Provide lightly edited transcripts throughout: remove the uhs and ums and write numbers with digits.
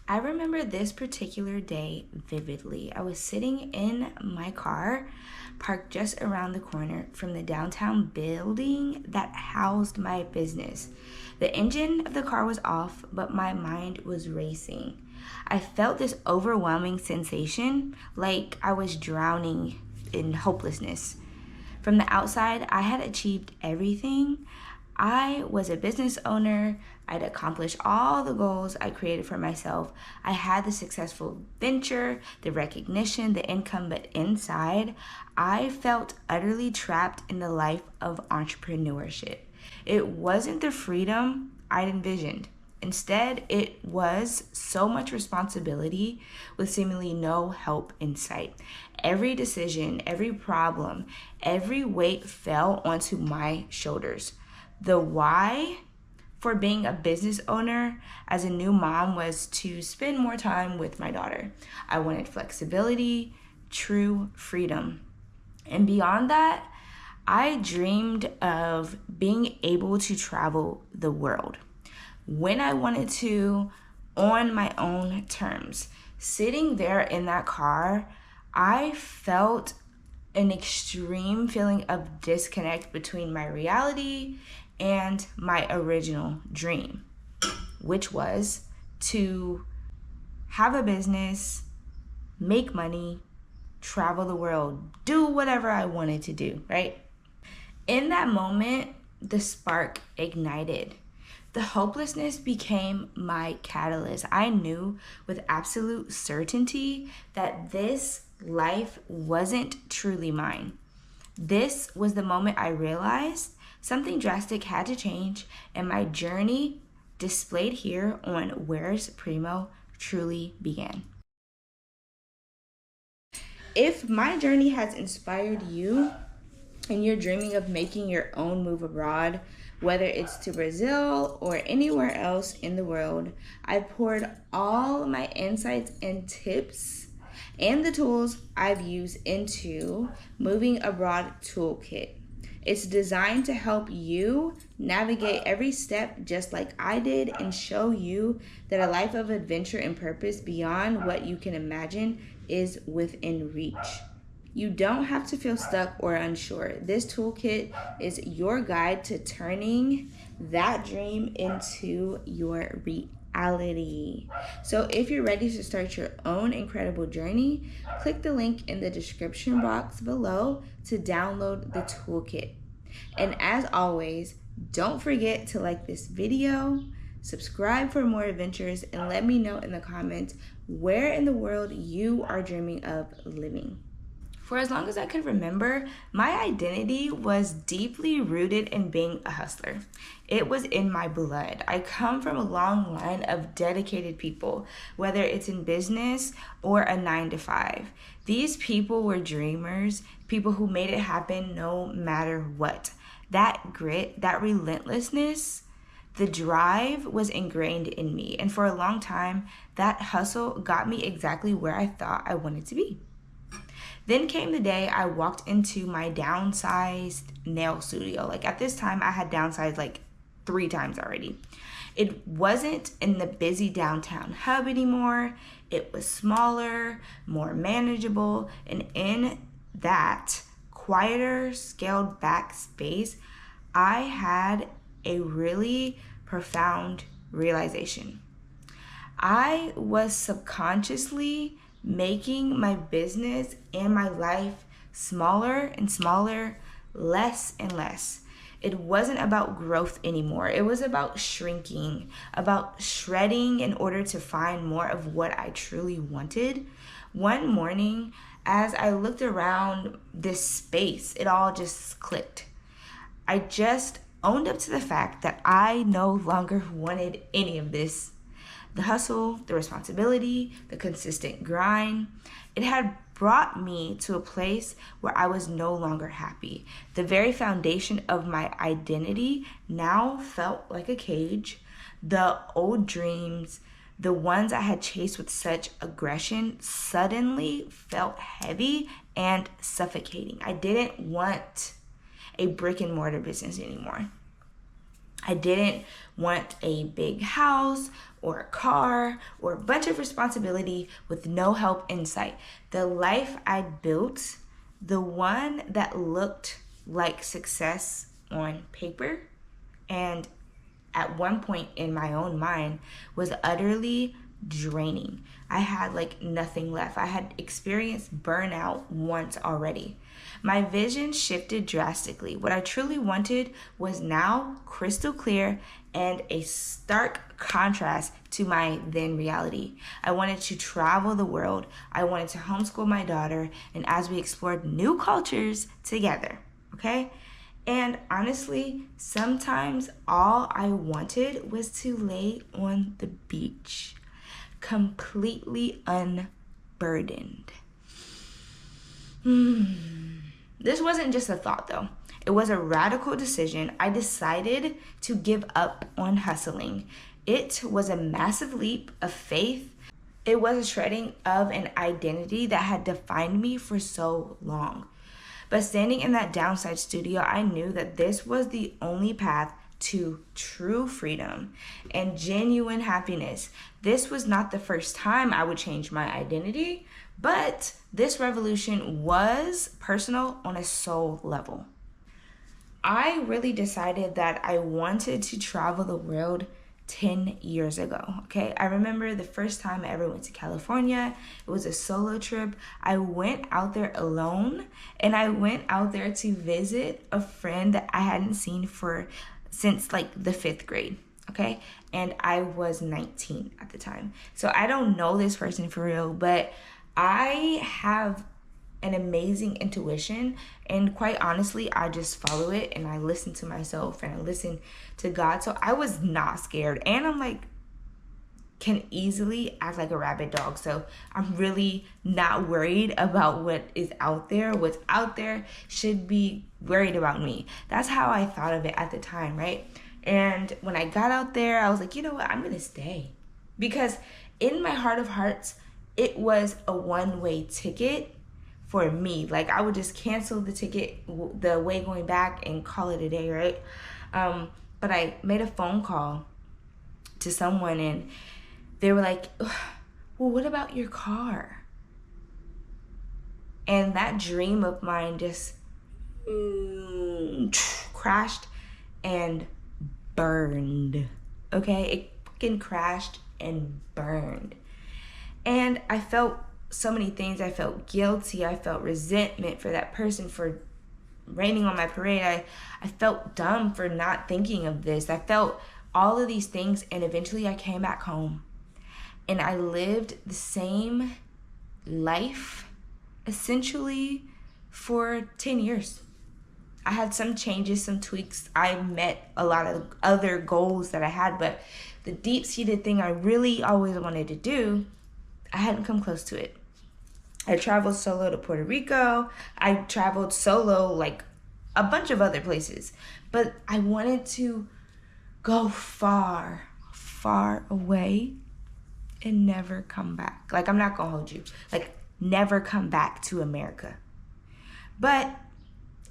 I remember this particular day vividly. I was sitting in my car, parked just around the corner from the downtown building that housed my business. The engine of the car was off, but my mind was racing. I felt this overwhelming sensation like I was drowning in hopelessness. From the outside, I had achieved everything. I was a business owner. I'd accomplished all the goals I created for myself. I had the successful venture, the recognition, the income, but inside, I felt utterly trapped in the life of entrepreneurship. It wasn't the freedom I'd envisioned. Instead, it was so much responsibility with seemingly no help in sight. Every decision, every problem, every weight fell onto my shoulders. The why for being a business owner as a new mom was to spend more time with my daughter. I wanted flexibility, true freedom. And beyond that, I dreamed of being able to travel the world when I wanted to, on my own terms. Sitting there in that car, I felt an extreme feeling of disconnect between my reality and my original dream, which was to have a business, make money, travel the world, do whatever I wanted to do, right? In that moment, the spark ignited. The hopelessness became my catalyst. I knew with absolute certainty that this life wasn't truly mine. This was the moment I realized something drastic had to change, and my journey displayed here on Where's Primo truly began. If my journey has inspired you, and you're dreaming of making your own move abroad, whether it's to Brazil or anywhere else in the world, I poured all my insights and tips and the tools I've used into Moving Abroad Toolkit. It's designed to help you navigate every step just like I did and show you that a life of adventure and purpose beyond what you can imagine is within reach. You don't have to feel stuck or unsure. This toolkit is your guide to turning that dream into your reality. So if you're ready to start your own incredible journey, click the link in the description box below to download the toolkit. And as always, don't forget to like this video, subscribe for more adventures, and let me know in the comments where in the world you are dreaming of living. For as long as I could remember, my identity was deeply rooted in being a hustler. It was in my blood. I come from a long line of dedicated people, whether it's in business or a 9 to 5. These people were dreamers, people who made it happen no matter what. That grit, that relentlessness, the drive was ingrained in me. And for a long time, that hustle got me exactly where I thought I wanted to be. Then came the day I walked into my downsized nail studio. Like at this time, I had downsized like 3 times already. It wasn't in the busy downtown hub anymore. It was smaller, more manageable, and in that quieter, scaled back space, I had a really profound realization. I was subconsciously making my business and my life smaller and smaller, less and less. It wasn't about growth anymore. It was about shrinking, about shredding in order to find more of what I truly wanted. One morning, as I looked around this space, it all just clicked. I just owned up to the fact that I no longer wanted any of this. The hustle, the responsibility, the consistent grind, it had brought me to a place where I was no longer happy. The very foundation of my identity now felt like a cage. The old dreams, the ones I had chased with such aggression, suddenly felt heavy and suffocating. I didn't want a brick and mortar business anymore. I didn't want a big house or a car or a bunch of responsibility with no help in sight. The life I'd built, the one that looked like success on paper and at one point in my own mind, was utterly draining. I had like nothing left. I had experienced burnout once already. My vision shifted drastically. What I truly wanted was now crystal clear and a stark contrast to my then reality. I wanted to travel the world. I wanted to homeschool my daughter, and as we explored new cultures together, okay? And honestly, sometimes all I wanted was to lay on the beach, completely unburdened. This wasn't just a thought though. It was a radical decision. I decided to give up on hustling. It was a massive leap of faith. It was a shredding of an identity that had defined me for so long. But standing in that downside studio, I knew that this was the only path to true freedom and genuine happiness. This was not the first time I would change my identity, but this revolution was personal on a soul level. I really decided that I wanted to travel the world 10 years ago, okay? I remember the first time I ever went to California. It was a solo trip. I went out there alone, and I went out there to visit a friend that I hadn't seen since like the 5th grade, okay? And I was 19 at the time. So I don't know this person for real, but I have an amazing intuition, and quite honestly, I just follow it and I listen to myself and I listen to God. So I was not scared, and I'm like, can easily act like a rabid dog. So I'm really not worried about what is out there. What's out there should be worried about me. That's how I thought of it at the time, right? And when I got out there, I was like, you know what, I'm gonna stay, because in my heart of hearts, it was a one-way ticket for me. Like, I would just cancel the ticket, the way going back, and call it a day, right? But I made a phone call to someone, and they were like, well, what about your car? And that dream of mine just crashed and burned, okay? It fucking crashed and burned. And I felt so many things. I felt guilty. I felt resentment for that person for raining on my parade. I felt dumb for not thinking of this. I felt all of these things, and eventually I came back home and I lived the same life essentially for 10 years. I had some changes, some tweaks. I met a lot of other goals that I had, but the deep-seated thing I really always wanted to do, I hadn't come close to it. I traveled solo to Puerto Rico. I traveled solo like a bunch of other places. But I wanted to go far, far away and never come back. Like, I'm not gonna hold you. Like, never come back to America. But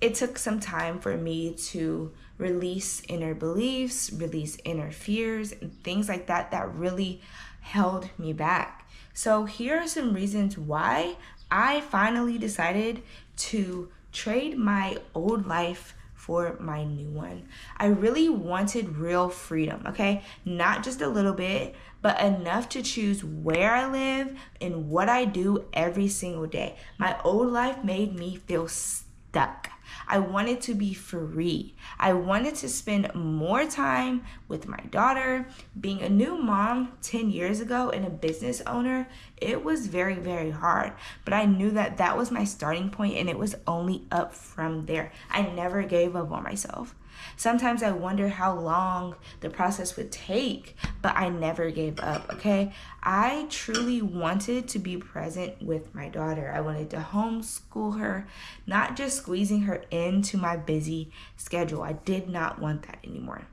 it took some time for me to release inner beliefs, release inner fears, and things like that that really held me back. So here are some reasons why I finally decided to trade my old life for my new one. I really wanted real freedom, okay? Not just a little bit, but enough to choose where I live and what I do every single day. My old life made me feel stuck. I wanted to be free. I wanted to spend more time with my daughter. Being a new mom 10 years ago and a business owner, it was very, very hard. But I knew that that was my starting point, and it was only up from there. I never gave up on myself. Sometimes I wonder how long the process would take, but I never gave up, okay? I truly wanted to be present with my daughter. I wanted to homeschool her, not just squeezing her into my busy schedule. I did not want that anymore.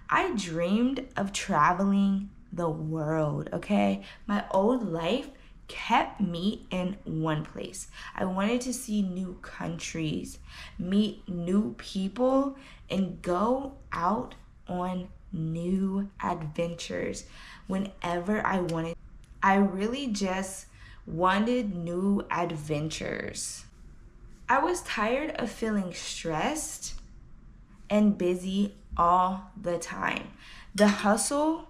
I dreamed of traveling the world, okay? My old life kept me in one place. I wanted to see new countries, meet new people, and go out on new adventures whenever I wanted. I really just wanted new adventures. I was tired of feeling stressed and busy all the time. The hustle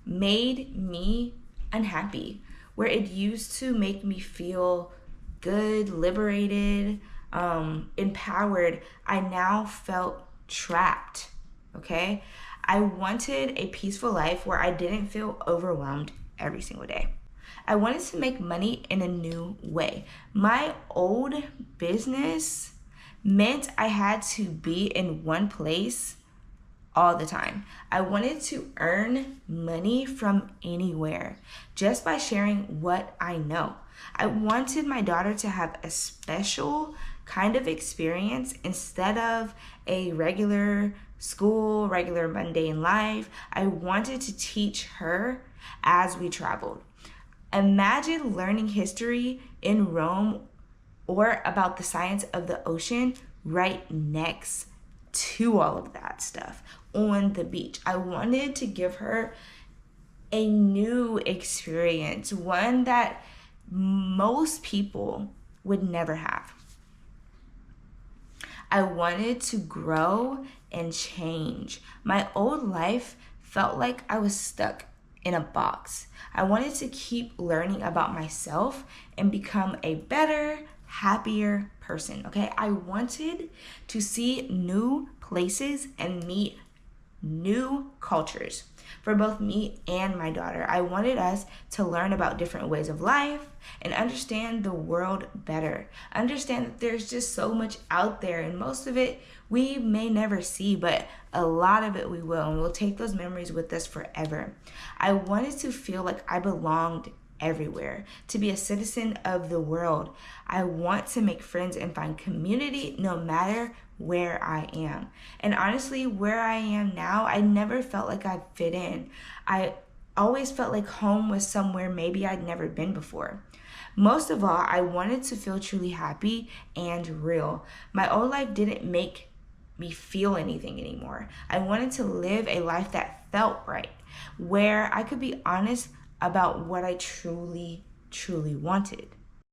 made me unhappy, where it used to make me feel good, liberated, empowered. I now felt trapped, okay? I wanted a peaceful life where I didn't feel overwhelmed every single day. I wanted to make money in a new way. My old business meant I had to be in one place all the time. I wanted to earn money from anywhere just by sharing what I know. I wanted my daughter to have a special kind of experience instead of a regular school, regular mundane life. I wanted to teach her as we traveled. Imagine learning history in Rome or about the science of the ocean right next to all of that stuff on the beach. I wanted to give her a new experience, one that most people would never have. I wanted to grow and change. My old life felt like I was stuck in a box. I wanted to keep learning about myself and become a better, happier person, okay? I wanted to see new places and meet new cultures for both me and my daughter. I wanted us to learn about different ways of life and understand the world better. Understand that there's just so much out there, and most of it we may never see, but a lot of it we will, and we'll take those memories with us forever. I wanted to feel like I belonged everywhere, to be a citizen of the world. I want to make friends and find community no matter where I am. And honestly, where I am now, I never felt like I fit in. I always felt like home was somewhere maybe I'd never been before. Most of all, I wanted to feel truly happy and real. My old life didn't make me feel anything anymore. I wanted to live a life that felt right, where I could be honest about what I truly wanted.